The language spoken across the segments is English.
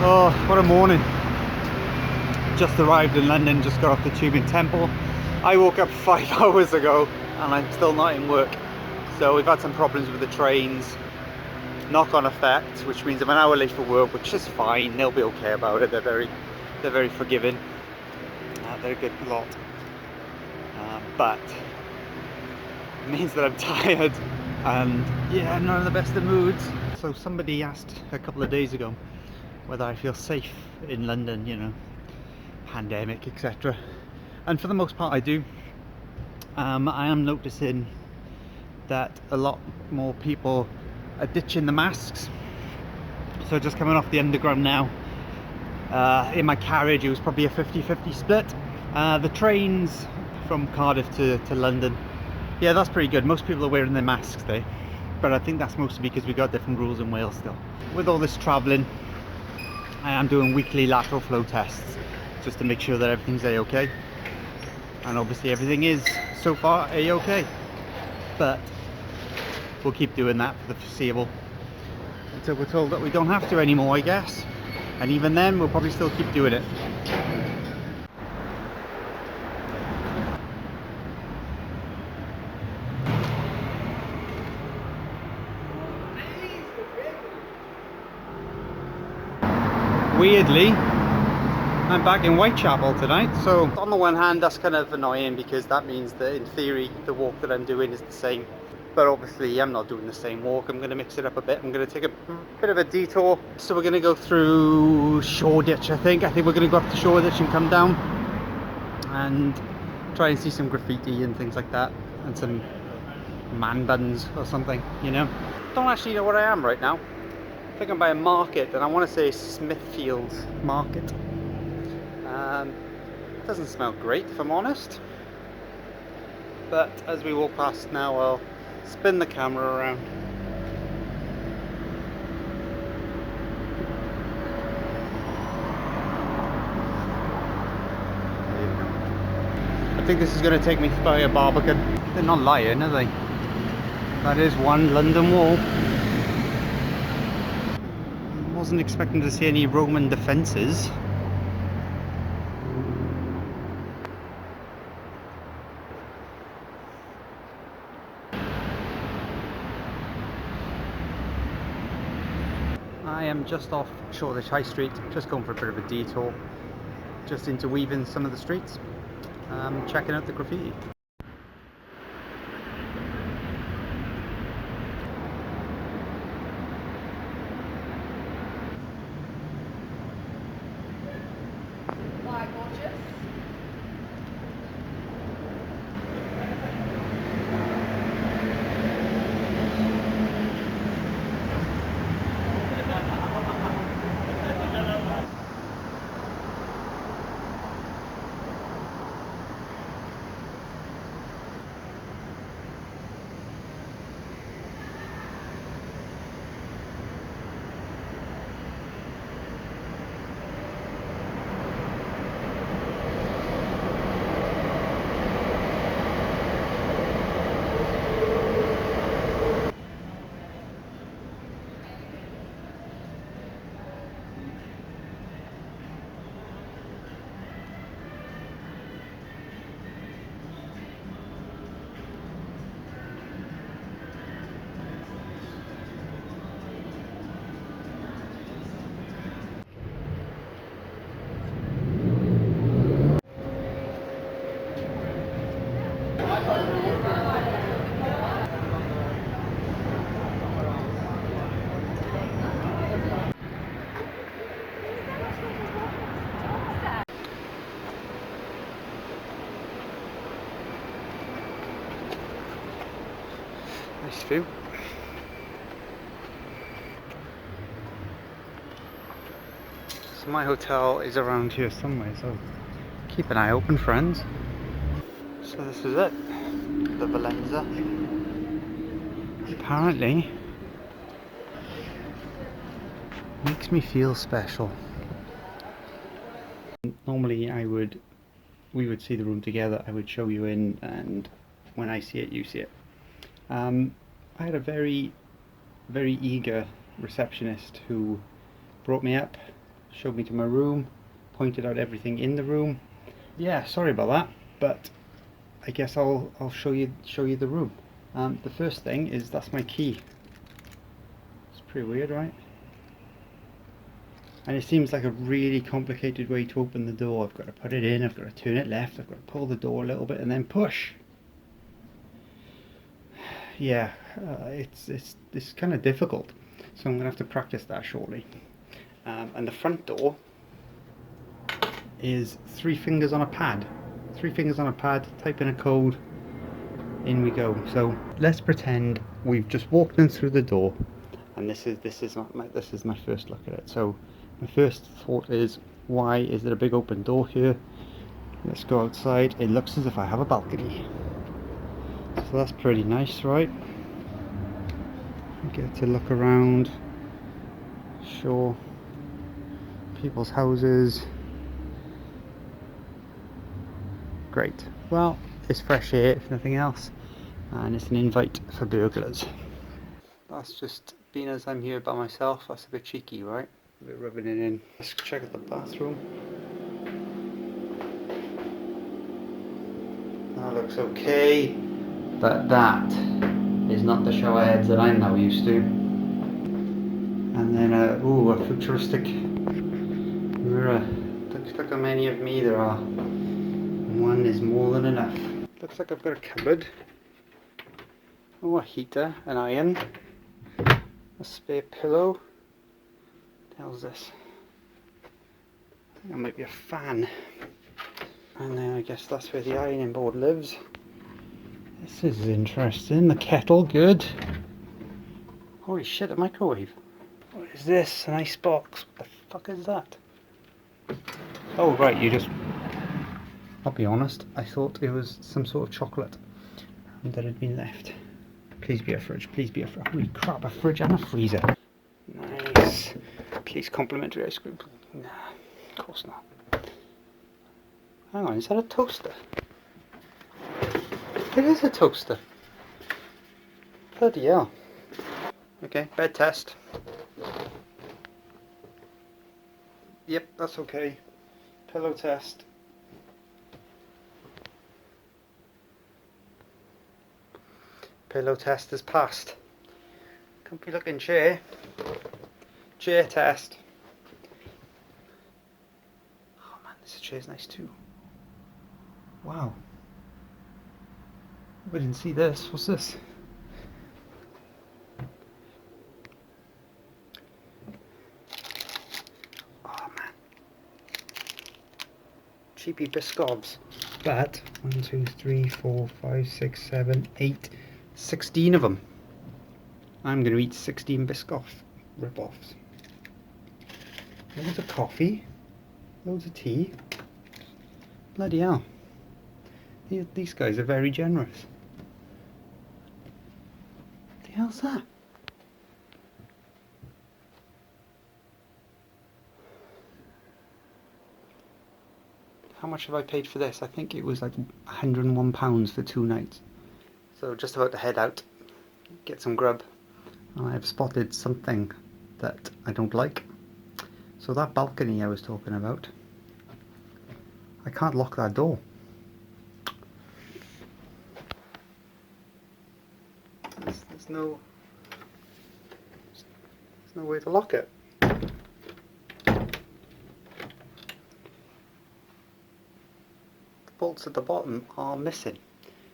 Oh, what a morning. Just arrived in London, just got off the tube in Temple. I woke up 5 hours ago and I'm still not in work. So we've had some problems with the trains. Knock-on effect, which means I'm an hour late for work, which is fine. They'll be okay about it. They're very forgiving. They're a good lot. But it means that I'm tired and yeah, I'm not in the best of moods. So somebody asked a couple of days ago whether I feel safe in London, you know, pandemic, etc. And for the most part I do. I am noticing that a lot more people are ditching the masks. So just coming off the underground now, in my carriage it was probably a 50-50 split. The trains from Cardiff to London, yeah, that's pretty good. Most people are wearing their masks there, but I think that's mostly because we got different rules in Wales still. With all this travelling, I am doing weekly lateral flow tests just to make sure that everything's a-okay, and obviously everything is so far a-okay, but we'll keep doing that for the foreseeable until we're told that we don't have to anymore, I guess. And even then we'll probably still keep doing it. Weirdly, I'm back in Whitechapel tonight, so on the one hand that's kind of annoying because that means that in theory the walk that I'm doing is the same, but obviously I'm not doing the same walk. I'm going to mix it up a bit. I'm going to take a bit of a detour, so we're going to go through Shoreditch. I think we're going to go up to Shoreditch and come down and try and see some graffiti and things like that, and some man buns or something, you know. Don't actually know where I am right now. I think I'm by a market, and I want to say Smithfield Market. Doesn't smell great, if I'm honest. But as we walk past now, I'll spin the camera around. I think this is going to take me by a Barbican. They're not lying, are they? That is one London Wall. Wasn't expecting to see any Roman defences. I am just off Shoreditch High Street, just going for a bit of a detour, just interweaving some of the streets, checking out the graffiti. Nice view. So my hotel is around here somewhere, so keep an eye open, friends. So this is it, the Vilenza. Apparently makes me feel special. Normally we would see the room together. I would show you in, and when I see it, you see it. I had a very eager receptionist who brought me up, showed me to my room, pointed out everything in the room. Yeah, sorry about that, but I guess I'll show you the room. The first thing is that's my key. It's pretty weird, right? And it seems like a really complicated way to open the door. I've got to put it in, I've got to turn it left, I've got to pull the door a little bit and then push. Yeah, it's kind of difficult, so I'm gonna have to practice that shortly. And the front door is 3 fingers on a pad. 3 fingers on a pad, type in a code, in we go. So let's pretend we've just walked in through the door, and this is my first look at it. So my first thought is, why is there a big open door here? Let's go outside. It looks as if I have a balcony, so that's pretty nice, right? I get to look around, show people's houses. Great. Well, it's fresh air if nothing else, and it's an invite for burglars. That's just being as I'm here by myself. That's a bit cheeky, right? A bit rubbing it in. Let's check out the bathroom. That looks okay, but that is not the shower heads that I'm now used to. And then ooh, a futuristic mirror. Look how many of me there are. One is more than enough. Looks like I've got a cupboard. Oh, a heater, an iron, a spare pillow. What the hell's this? I think that might be a fan. And then I guess that's where the ironing board lives. This is interesting. The kettle, good. Holy shit, a microwave. What is this? An ice box? What the fuck is that? Oh right, you just... I'll be honest, I thought it was some sort of chocolate that had been left. Please be a fridge, please be a fridge. Holy crap, a fridge and a freezer. Nice. Please complimentary ice cream. Nah, of course not. Hang on, is that a toaster? It is a toaster. Bloody hell. Okay, bed test. Yep, that's okay. Pillow test. Pillow test is passed. Comfy looking chair. Chair test. Oh man, this chair's nice too. Wow. We didn't see this. What's this? Oh man. Cheapy biscogs. But 1, 2, 3, 4, 5, 6, 7, 8, 16 of them. I'm going to eat 16 biscoff rip-offs. Loads of coffee. Loads of tea. Bloody hell. These guys are very generous. What the hell's that? How much have I paid for this? I think it was like £101 for 2 nights. So just about to head out, get some grub. And I've spotted something that I don't like. So that balcony I was talking about, I can't lock that door. There's no way to lock it. The bolts at the bottom are missing.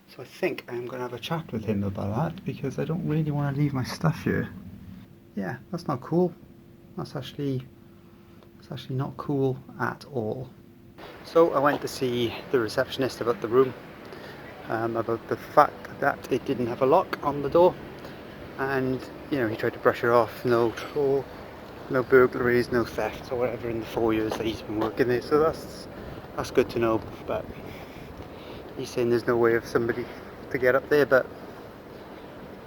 So I think I'm going to have a chat with him about that, because I don't really want to leave my stuff here. Yeah, that's not cool. That's actually not cool at all. So I went to see the receptionist about the room, about the fact that it didn't have a lock on the door, and you know, he tried to brush it off. No burglaries, no thefts or whatever in the 4 years that he's been working there. So that's good to know. But he's saying there's no way of somebody to get up there, but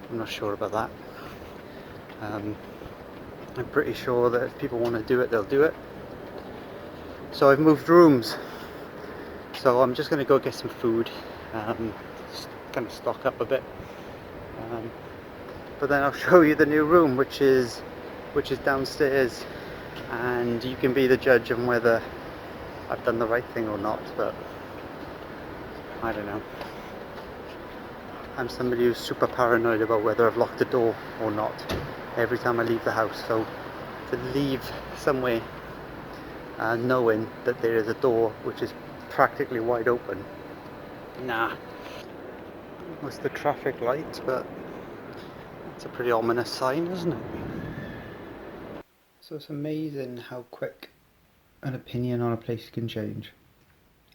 I'm not sure about that. I'm pretty sure that if people want to do it, they'll do it. So I've moved rooms, so I'm just going to go get some food, just kind of stock up a bit, but then I'll show you the new room, which is downstairs and you can be the judge on whether I've done the right thing or not, but I don't know. I'm somebody who's super paranoid about whether I've locked the door or not every time I leave the house, so to leave somewhere knowing that there is a door which is practically wide open, nah. That's the traffic light, but it's a pretty ominous sign, isn't it? So it's amazing how quick an opinion on a place can change.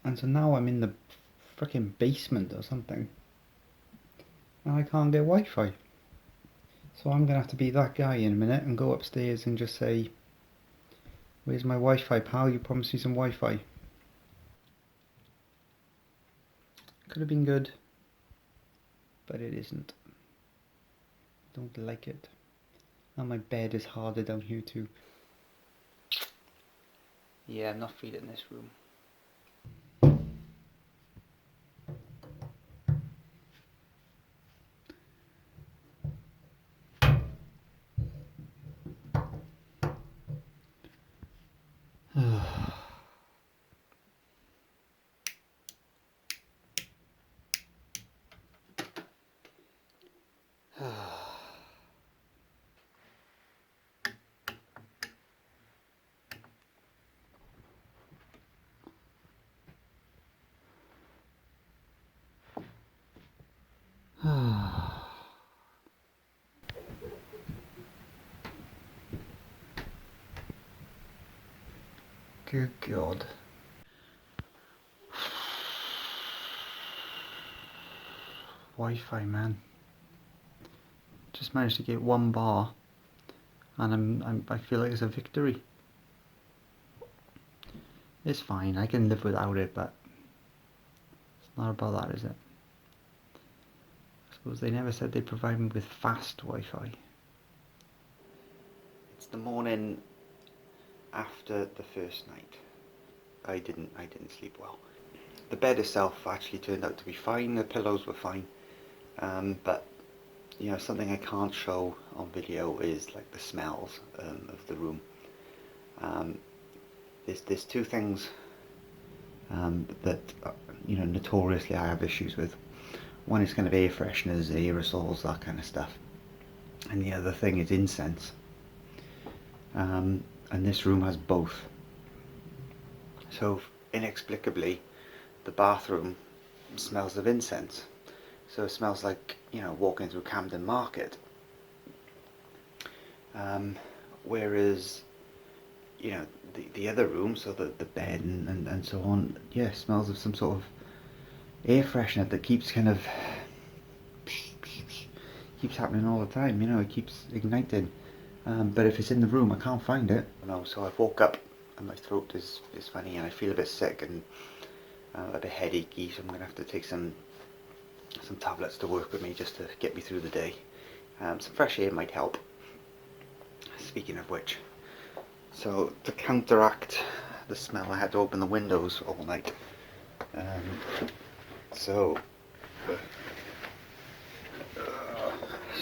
And so now I'm in the freaking basement or something, and I can't get Wi-Fi. So I'm gonna have to be that guy in a minute and go upstairs and just say, "Where's my Wi-Fi, pal? You promised me some Wi-Fi." Could have been good, but it isn't. Don't like it. And my bed is harder down here too. Yeah, I'm not feeling this room. Good God. Wi-Fi, man. Just managed to get 1 bar, and I feel like it's a victory. It's fine, I can live without it, but it's not about that, is it? I suppose they never said they'd provide me with fast Wi-Fi. It's the morning after the first night. I didn't sleep well. The bed itself actually turned out to be fine. The pillows were fine, but you know, something I can't show on video is like the smells of the room. There's two things that you know, notoriously I have issues with. One is kind of air fresheners, aerosols, that kind of stuff, and the other thing is incense. And this room has both. So inexplicably, the bathroom smells of incense. So it smells like, you know, walking through Camden Market. Whereas, you know, the other room, so the bed and so on, yeah, smells of some sort of air freshener that keeps kind of keeps happening all the time. You know, it keeps igniting. But if it's in the room, I can't find it. No, so I woke up and my throat is funny, and I feel a bit sick and a bit headachy. So I'm gonna have to take some tablets to work with me just to get me through the day. Some fresh air might help. Speaking of which, so to counteract the smell, I had to open the windows all night. So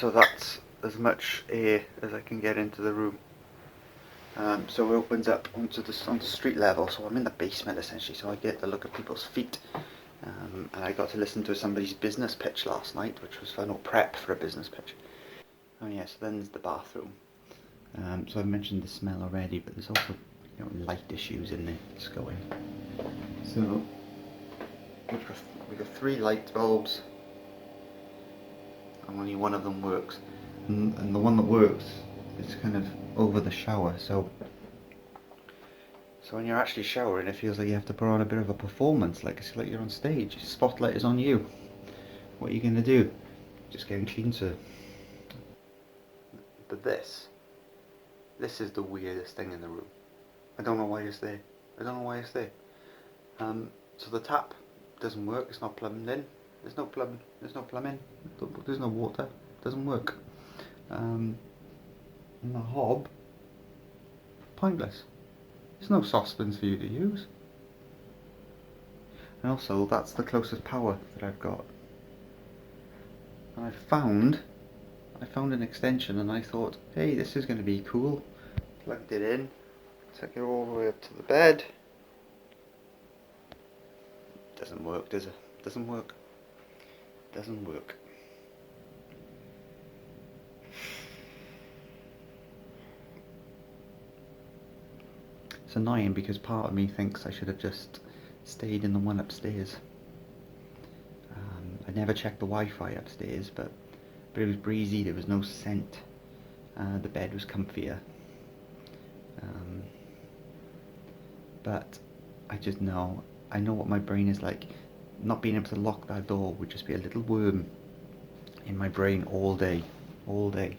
that's as much air as I can get into the room. So it opens up onto street level, so I'm in the basement essentially, so I get to look at people's feet. And I got to listen to somebody's business pitch last night, which was fun, or prep for a business pitch. Oh yeah, so then there's the bathroom. So I mentioned the smell already, but there's also, you know, light issues in there. Let's go in. So we've got 3 light bulbs, and only one of them works. And the one that works is kind of over the shower, so when you're actually showering, it feels like you have to put on a bit of a performance, like it's like you're on stage. Spotlight is on you. What are you going to do? Just getting clean, sir. But this is the weirdest thing in the room. I don't know why it's there. So the tap doesn't work. It's not plumbed in. There's no plumbing. There's no water. It doesn't work. And the hob, pointless. There's no saucepans for you to use. And also, that's the closest power that I've got. And I found an extension, and I thought, hey, this is going to be cool. Plugged it in, Take it all the way up to the bed. Doesn't work, does it? Doesn't work. Doesn't work. It's annoying because part of me thinks I should have just stayed in the one upstairs. I never checked the Wi-Fi upstairs, but it was breezy, there was no scent. The bed was comfier. But I just know, I know what my brain is like. Not being able to lock that door would just be a little worm in my brain all day, all day.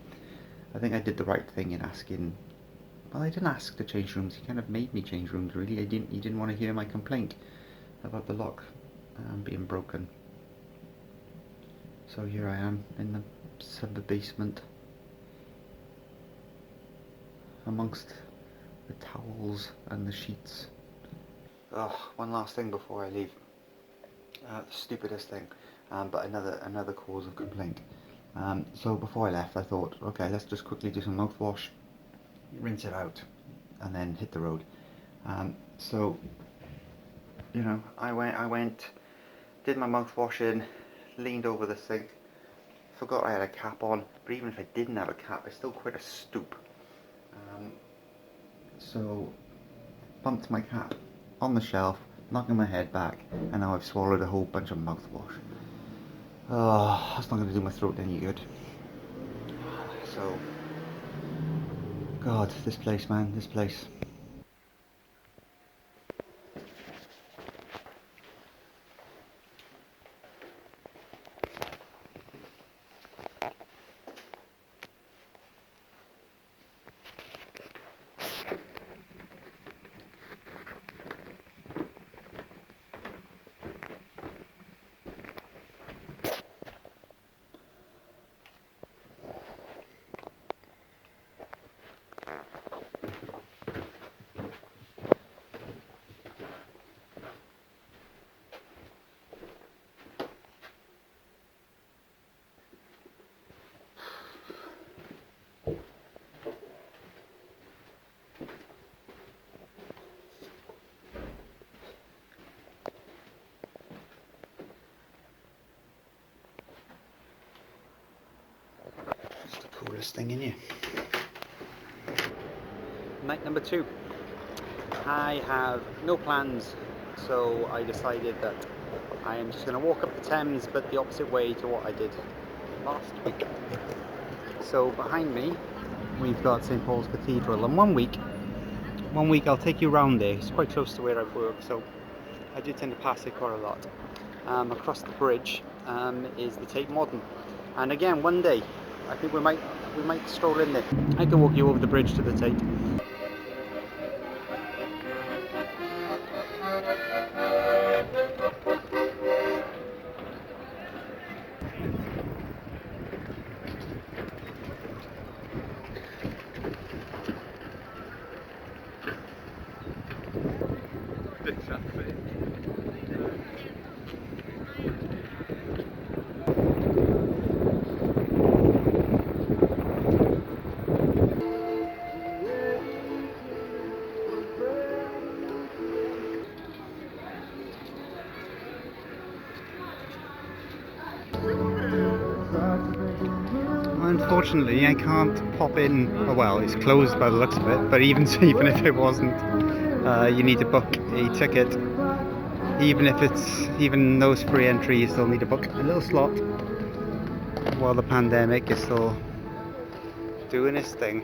I think I did the right thing in asking. Well, I didn't ask to change rooms. He kind of made me change rooms. Really, he didn't want to hear my complaint about the lock being broken. So here I am in the sub-basement, amongst the towels and the sheets. Oh, one last thing before I leave. The stupidest thing, but another cause of complaint. So before I left, I thought, okay, let's just quickly do some mouthwash, rinse it out, and then hit the road. So, you know, I went, did my mouthwash in, leaned over the sink, forgot I had a cap on, but even if I didn't have a cap, it's still quite a stoop. So, bumped my cap on the shelf, knocking my head back, and now I've swallowed a whole bunch of mouthwash. Oh, that's not going to do my throat any good. So, God, this place, man, this place. Coolest thing in here. Night number 2. I have no plans, so I decided that I am just going to walk up the Thames, but the opposite way to what I did last week. So behind me we've got St. Paul's Cathedral, and one week I'll take you round there. It's quite close to where I work, so I do tend to pass it quite a lot. Across the bridge is the Tate Modern, and again one day I think we might stroll in there. I can walk you over the bridge to the Tate. Unfortunately, I can't pop in. Well, it's closed by the looks of it, but even if it wasn't, you need to book a ticket. Even though it's free entry, you still need to book a little slot while the pandemic is still doing its thing.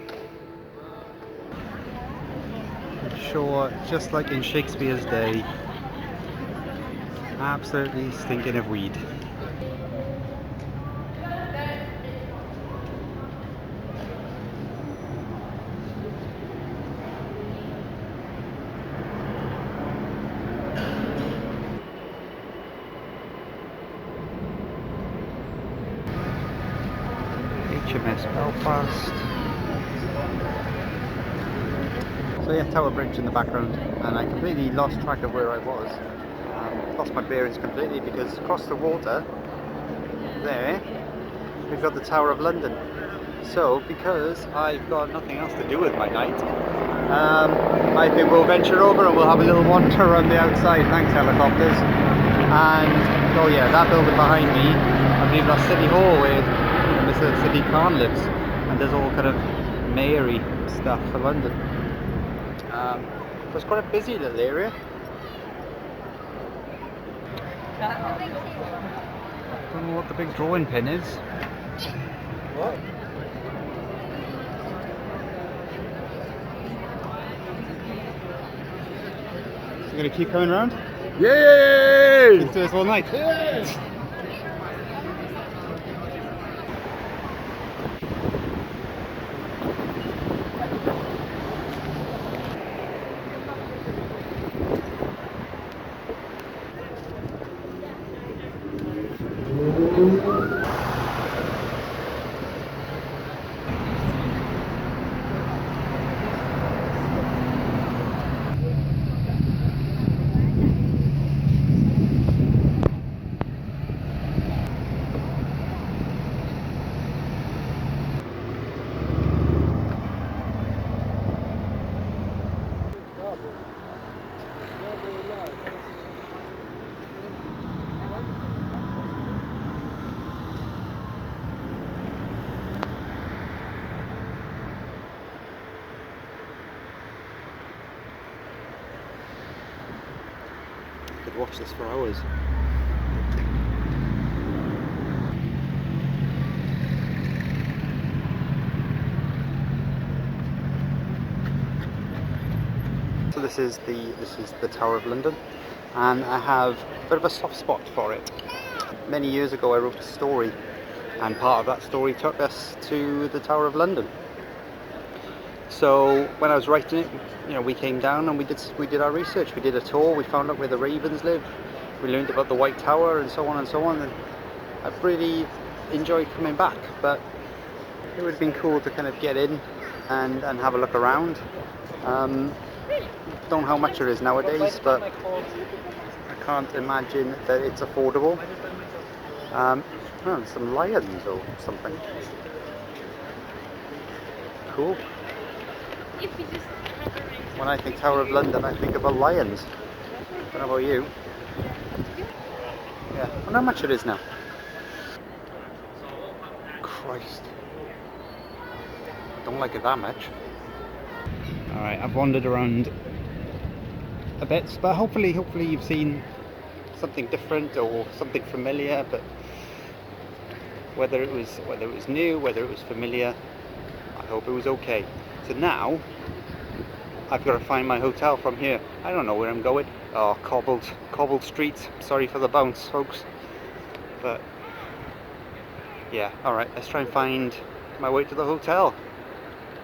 I'm sure, just like in Shakespeare's day, absolutely stinking of weed. HMS Belfast. So yeah, Tower Bridge in the background, and I completely lost track of where I was. Lost my bearings completely, because across the water there we've got the Tower of London. So because I've got nothing else to do with my night, I think we'll venture over and we'll have a little wander around the outside. Thanks, helicopters. And oh yeah, that building behind me, I believe that's City Hall, where Mr. City Khan lives, and there's all kind of mayory stuff for London. So it's quite a busy little area. I don't know what the big drawing pin is. What? So you're gonna keep coming around? Yay! Let's do this all night. Yay! Could watch this for hours. So this is the Tower of London, and I have a bit of a soft spot for it. Many years ago I wrote a story, and part of that story took us to the Tower of London. So when I was writing it, you know, we came down and we did our research. We did a tour. We found out where the Ravens live. We learned about the White Tower and so on and so on. And I've really enjoyed coming back. But it would have been cool to kind of get in and have a look around. Don't know how much it is nowadays, but I can't imagine that it's affordable. Oh, some lions or something. Cool. When I think Tower of London, I think about lions. I don't know about you. Yeah, I wonder how much it is now. Christ. Don't like it that much. Alright, I've wandered around a bit, but hopefully you've seen something different or something familiar, but whether it was new, whether it was familiar, I hope it was okay. So now I've got to find my hotel from here. I don't know where I'm going. Oh, cobbled streets. Sorry for the bounce, folks. But yeah, alright, let's try and find my way to the hotel.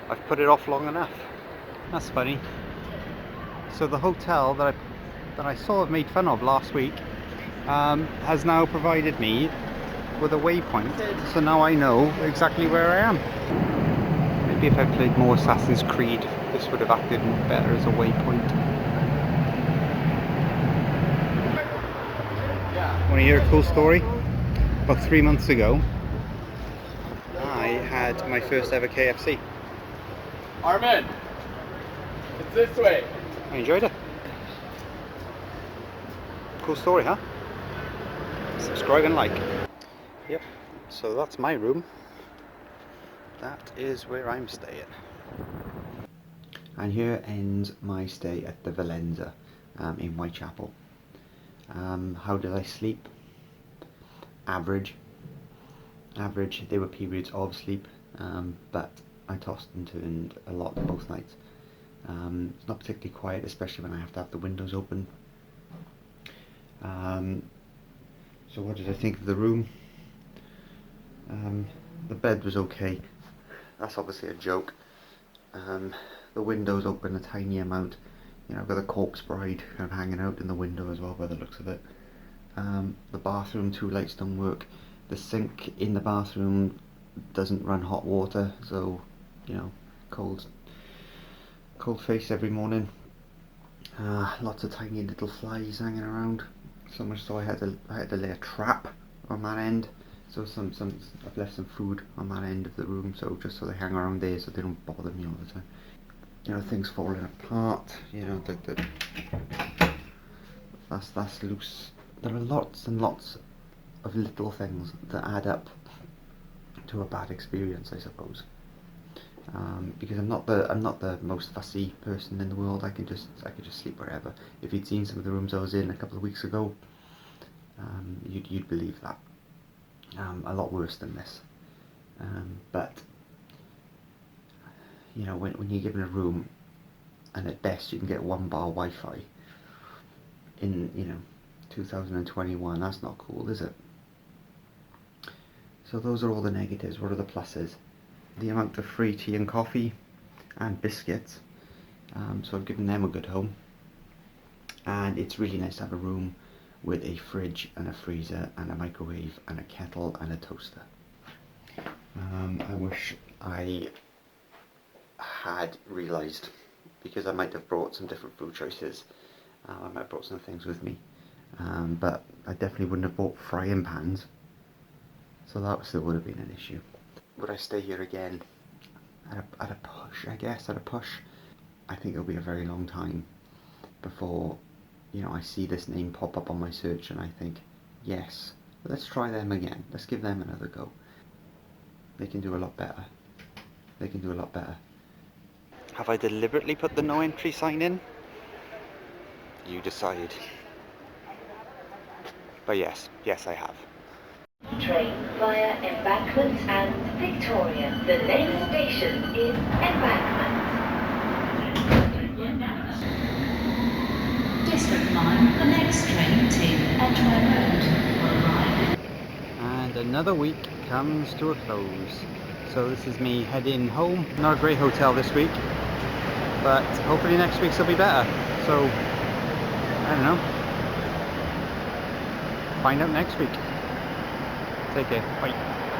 I've put it off long enough. That's funny. So the hotel that I sort of made fun of last week has now provided me with a waypoint. So now I know exactly where I am. Maybe if I played more Assassin's Creed, this would have acted better as a waypoint. Want to hear a cool story? About 3 months ago, I had my first ever KFC. Armin! It's this way! I enjoyed it. Cool story, huh? Subscribe and like. Yep, so that's my room. That is where I'm staying. And here ends my stay at the Vilenza in Whitechapel. How did I sleep? Average. There were periods of sleep, but I tossed and turned a lot both nights. It's not particularly quiet, especially when I have to have the windows open. So what did I think of the room? The bed was okay. That's obviously a joke. The windows open a tiny amount. You know, I've got a corpse bride kind of hanging out in the window as well by the looks of it. The bathroom, 2 lights don't work. The sink in the bathroom doesn't run hot water, so you know, cold face every morning. Lots of tiny little flies hanging around. So much so I had to lay a trap on that end. So I've left some food on that end of the room, so just so they hang around there, so they don't bother me all the time. you know, things falling apart, you know, that's loose. There are lots and lots of little things that add up to a bad experience, I suppose. Because I'm not the most fussy person in the world. I could just sleep wherever. If you'd seen some of the rooms I was in a couple of weeks ago, you'd believe that. A lot worse than this. But you know, when you're given a room, and at best you can get 1 bar Wi-Fi in, you know, 2021, that's not cool, is it? So those are all the negatives. What are the pluses? The amount of free tea and coffee and biscuits, so I've given them a good home, and it's really nice to have a room with a fridge and a freezer and a microwave and a kettle and a toaster. I wish I had realised, because I might have brought some different food choices. I might have brought some things with me, but I definitely wouldn't have bought frying pans, so that still would have been an issue. Would I stay here again? At a push, I guess, at a push. I think it'll be a very long time before, you know, I see this name pop up on my search and I think, yes, let's try them again. Let's give them another go. They can do a lot better. They can do a lot better. Have I deliberately put the no entry sign in? You decide. But yes, I have. Train via Embankment and Victoria. The next station is Embankment. District line, the next train to Edgware Road will arrive. And another week comes to a close. So this is me heading home. Not a great hotel this week, but hopefully next week's will be better. So, I don't know. Find out next week. Take care. Bye.